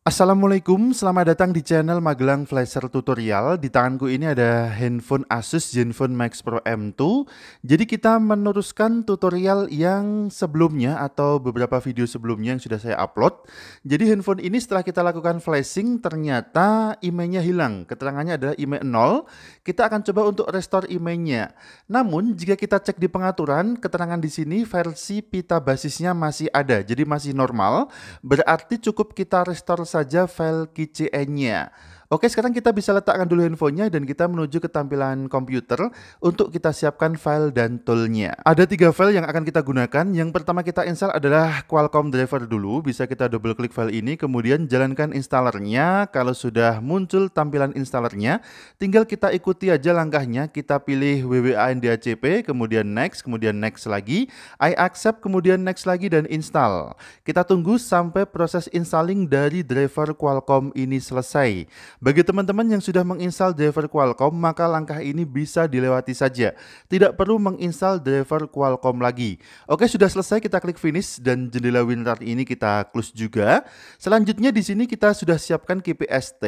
Assalamualaikum, selamat datang di channel Magelang Flasher Tutorial. Di tanganku ini ada handphone Asus Zenfone Max Pro M2. Jadi kita meneruskan tutorial yang sebelumnya atau beberapa video sebelumnya yang sudah saya upload. Jadi handphone ini setelah kita lakukan flashing ternyata IMEI-nya hilang. Keterangannya adalah IMEI 0. Kita akan coba untuk restore IMEI-nya. Namun jika kita cek di pengaturan, keterangan di sini versi pita basisnya masih ada. Jadi masih normal. Berarti cukup kita restore saja file keychain-nya. Oke, sekarang kita bisa letakkan dulu handphonenya dan kita menuju ke tampilan komputer untuk kita siapkan file dan toolnya. Ada 3 file yang akan kita gunakan. Yang pertama kita install adalah Qualcomm driver dulu. Bisa kita double klik file ini, kemudian jalankan installernya. Kalau sudah muncul tampilan installernya, tinggal kita ikuti aja langkahnya. Kita pilih WWANDACP, kemudian next lagi, I accept, kemudian next lagi dan install. Kita tunggu sampai proses installing dari driver Qualcomm ini selesai. Bagi teman-teman yang sudah menginstal driver Qualcomm, maka langkah ini bisa dilewati saja. Tidak perlu menginstal driver Qualcomm lagi. Oke, sudah selesai, kita klik finish dan jendela WinRAR ini kita close juga. Selanjutnya di sini kita sudah siapkan KPST.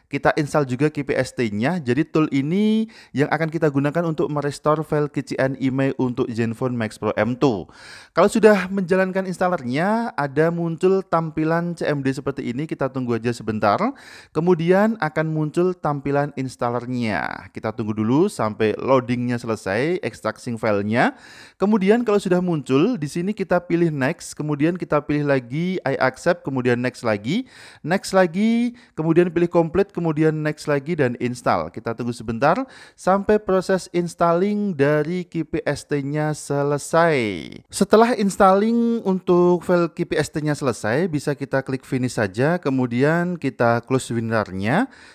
Kita install juga KPST-nya. Jadi tool ini yang akan kita gunakan untuk merestore file keychain IMEI untuk Zenfone Max Pro M2. Kalau sudah menjalankan installernya, ada muncul tampilan CMD seperti ini. Kita tunggu aja sebentar. Kemudian akan muncul tampilan installernya. Kita tunggu dulu sampai loadingnya selesai, extracting filenya. Kemudian kalau sudah muncul, di sini kita pilih next, kemudian kita pilih lagi I accept, kemudian next lagi, kemudian pilih complete, kemudian next lagi dan install. Kita tunggu sebentar sampai proses installing dari KPST-nya selesai. Setelah installing untuk file KPST-nya selesai, bisa kita klik finish saja, kemudian kita close WinRAR-nya.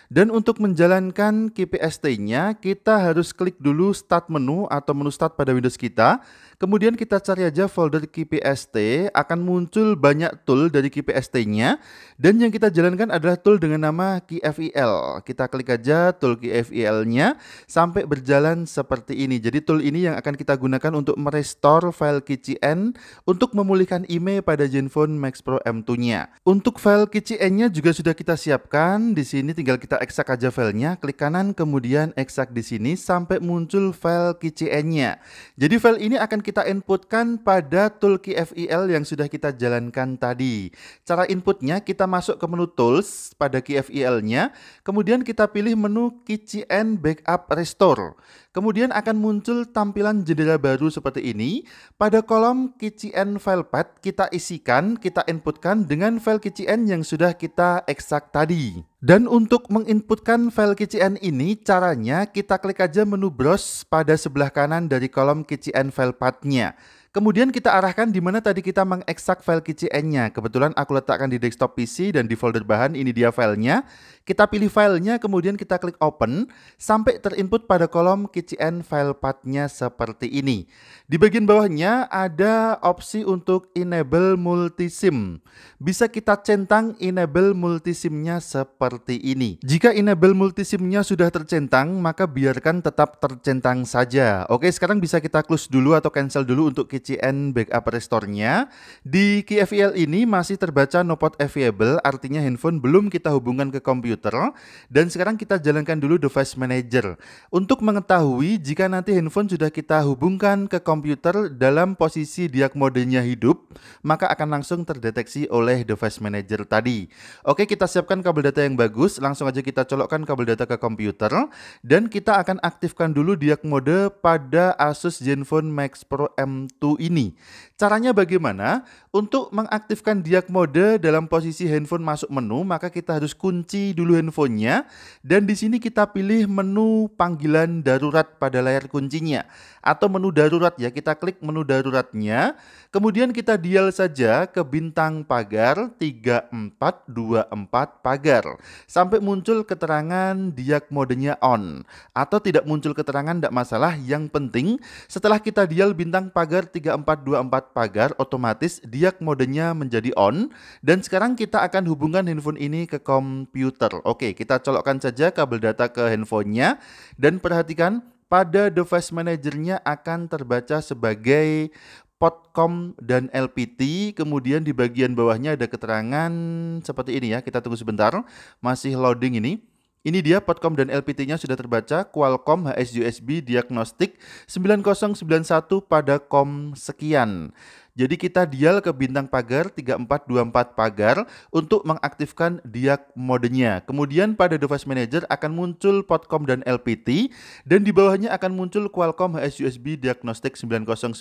Dan untuk menjalankan KPST-nya, kita harus klik dulu start menu atau menu start pada Windows kita. Kemudian kita cari aja folder KPST, akan muncul banyak tool dari KPST-nya. Dan yang kita jalankan adalah tool dengan nama KeyFIL. Kita klik aja tool KeyFIL-nya sampai berjalan seperti ini. Jadi tool ini yang akan kita gunakan untuk merestore file keychain untuk memulihkan IMEI pada Zenfone Max Pro M2-nya. Untuk file keychain-nya juga sudah kita siapkan. Di sini tinggal kita ekstrak aja filenya, klik kanan kemudian ekstrak di sini sampai muncul file keychain-nya. Jadi file ini akan kita inputkan pada tool KeyFIL yang sudah kita jalankan tadi. Cara inputnya kita masuk ke menu tools pada KeyFIL-nya, kemudian kita pilih menu keychain backup restore. Kemudian akan muncul tampilan jendela baru seperti ini. Pada kolom keychain file path kita isikan, kita inputkan dengan file keychain yang sudah kita ekstrak tadi. Dan untuk menginputkan file keychain ini, caranya kita klik aja menu browse pada sebelah kanan dari kolom keychain file path-nya. Kemudian kita arahkan di mana tadi kita mengekstrak file keychain-nya. Kebetulan aku letakkan di desktop PC dan di folder bahan, ini dia filenya. Kita pilih filenya, kemudian kita klik open sampai terinput pada kolom keychain file path-nya seperti ini. Di bagian bawahnya ada opsi untuk enable multisim. Bisa kita centang enable multisimnya seperti ini. Jika enable multisimnya sudah tercentang, maka biarkan tetap tercentang saja. Oke, sekarang bisa kita close dulu atau cancel dulu untuk keychain backup restore-nya. Di KeyFIL ini masih terbaca no port available, artinya handphone belum kita hubungkan ke komputer. Dan sekarang kita jalankan dulu device manager. Untuk mengetahui jika nanti handphone sudah kita hubungkan ke komputer dalam posisi diag modenya hidup, maka akan langsung terdeteksi oleh device manager tadi. Oke, kita siapkan kabel data yang bagus. Langsung aja kita colokkan kabel data ke komputer. Dan kita akan aktifkan dulu diag mode pada Asus Zenfone Max Pro M2 ini. Caranya bagaimana? Untuk mengaktifkan diag mode dalam posisi handphone masuk menu, maka kita harus kunci dulu handphonenya. Dan di sini kita pilih menu panggilan darurat pada layar kuncinya. Atau menu darurat ya, kita klik menu daruratnya. Kemudian kita dial saja ke bintang pagar 3424 pagar. Sampai muncul keterangan diag modenya on. Atau tidak muncul keterangan tidak masalah, yang penting setelah kita dial bintang pagar 3424 pagar, otomatis diag modenya menjadi on. Dan sekarang kita akan hubungkan handphone ini ke komputer. Oke, kita colokkan saja kabel data ke handphonenya. Dan perhatikan pada device manajernya akan terbaca sebagai Podcom dan LPT, kemudian di bagian bawahnya ada keterangan seperti ini ya. Kita tunggu sebentar, masih loading ini. Ini dia Podcom dan LPT-nya sudah terbaca, Qualcomm HS-USB Diagnostik 9091 pada COM sekian. Jadi kita dial ke bintang pagar 3424 pagar untuk mengaktifkan diag modenya. Kemudian pada device manager akan muncul Podcom dan LPT dan di bawahnya akan muncul Qualcomm HS-USB Diagnostik 9091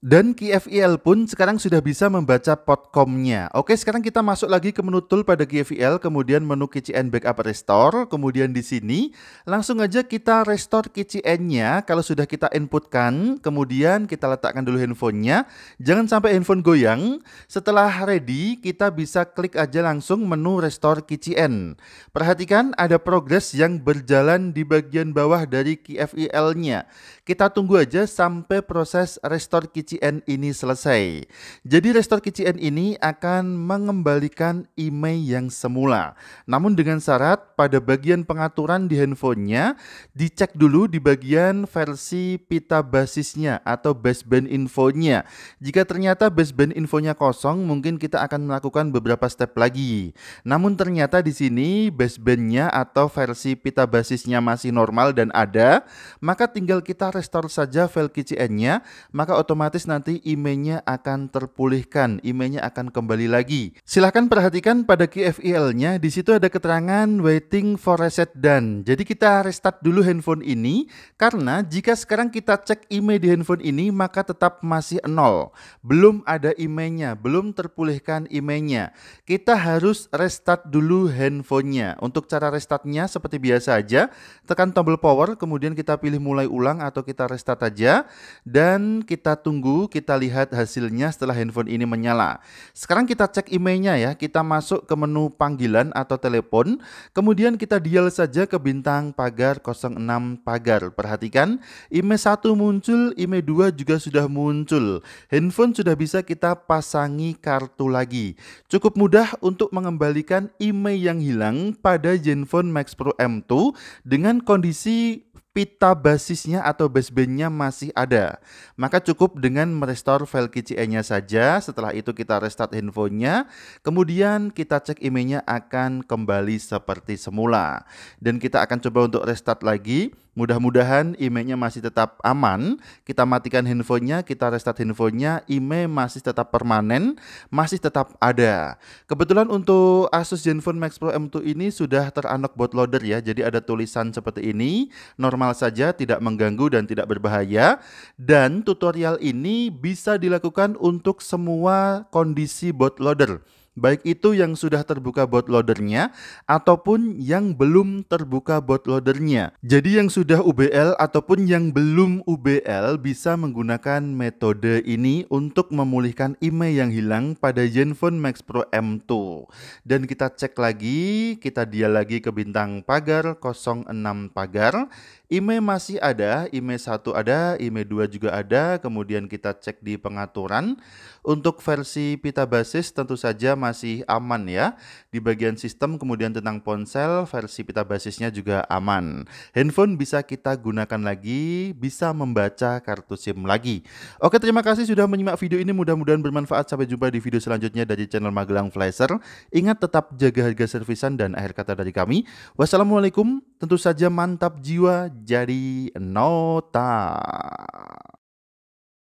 dan QFIL pun sekarang sudah bisa membaca Podcom-nya. Oke, sekarang kita masuk lagi ke menu tool pada QFIL, kemudian menu KCN Backup Restore, kemudian di sini langsung aja kita restore KCN-nya kalau sudah kita inputkan, kemudian kita letakkan dulu handphonenya. Jangan sampai handphone goyang. Setelah ready, kita bisa klik aja langsung menu Restore KCN. Perhatikan ada progres yang berjalan di bagian bawah dari QFIL-nya. Kita tunggu aja sampai proses Restore KCN ini selesai. Jadi Restore KCN ini akan mengembalikan email yang semula. Namun dengan syarat pada bagian pengaturan di handphonenya dicek dulu di bagian versi pita basisnya atau baseband infonya. Jika ternyata baseband infonya kosong, mungkin kita akan melakukan beberapa step lagi. Namun ternyata di sini basebandnya atau versi pita basisnya masih normal dan ada, maka tinggal kita restore saja file KCN-nya, maka otomatis nanti emailnya akan terpulihkan, emailnya akan kembali lagi. Silahkan perhatikan pada QFIL-nya, di situ ada keterangan waiting for reset done. Jadi kita restart dulu handphone ini, karena jika sekarang kita cek email di handphone ini, maka tetap masih 0. Belum ada emailnya, belum terpulihkan emailnya. Kita harus restart dulu handphonenya. Untuk cara restartnya seperti biasa aja, tekan tombol power, kemudian kita pilih mulai ulang atau kita restart aja, dan kita tunggu, kita lihat hasilnya setelah handphone ini menyala. Sekarang kita cek emailnya ya, kita masuk ke menu panggilan atau telepon, kemudian kita dial saja ke bintang pagar 06 pagar. Perhatikan, email 1 muncul, email 2 juga sudah muncul. Handphone sudah bisa kita pasangi kartu lagi. Cukup mudah untuk mengembalikan email yang hilang pada Zenfone Max Pro M2 dengan kondisi pita basisnya atau basebandnya masih ada. Maka cukup dengan merestore file KCN-nya saja. Setelah itu kita restart handphonenya, kemudian kita cek emailnya akan kembali seperti semula. Dan kita akan coba untuk restart lagi. Mudah-mudahan emailnya masih tetap aman. Kita matikan handphonenya, kita restart handphonenya, email masih tetap permanen, masih tetap ada. Kebetulan untuk Asus Zenfone Max Pro M2 ini sudah ter-unlock bootloader ya. Jadi ada tulisan seperti ini, normal saja, tidak mengganggu dan tidak berbahaya. Dan tutorial ini bisa dilakukan untuk semua kondisi bootloader, baik itu yang sudah terbuka bootloadernya ataupun yang belum terbuka bootloadernya. Jadi yang sudah UBL ataupun yang belum UBL bisa menggunakan metode ini untuk memulihkan email yang hilang pada Zenfone Max Pro M2. Dan kita cek lagi, kita dial lagi ke bintang pagar 06 pagar. Email masih ada, email 1 ada, email 2 juga ada. Kemudian kita cek di pengaturan. Untuk versi pita basis tentu saja masih aman ya. Di bagian sistem kemudian tentang ponsel, versi pita basisnya juga aman. Handphone bisa kita gunakan lagi, bisa membaca kartu SIM lagi. Oke, terima kasih sudah menyimak video ini, mudah-mudahan bermanfaat. Sampai jumpa di video selanjutnya dari channel Magelang Flasher. Ingat tetap jaga harga servisan dan akhir kata dari kami. Wassalamualaikum, tentu saja mantap jiwa jadi nota.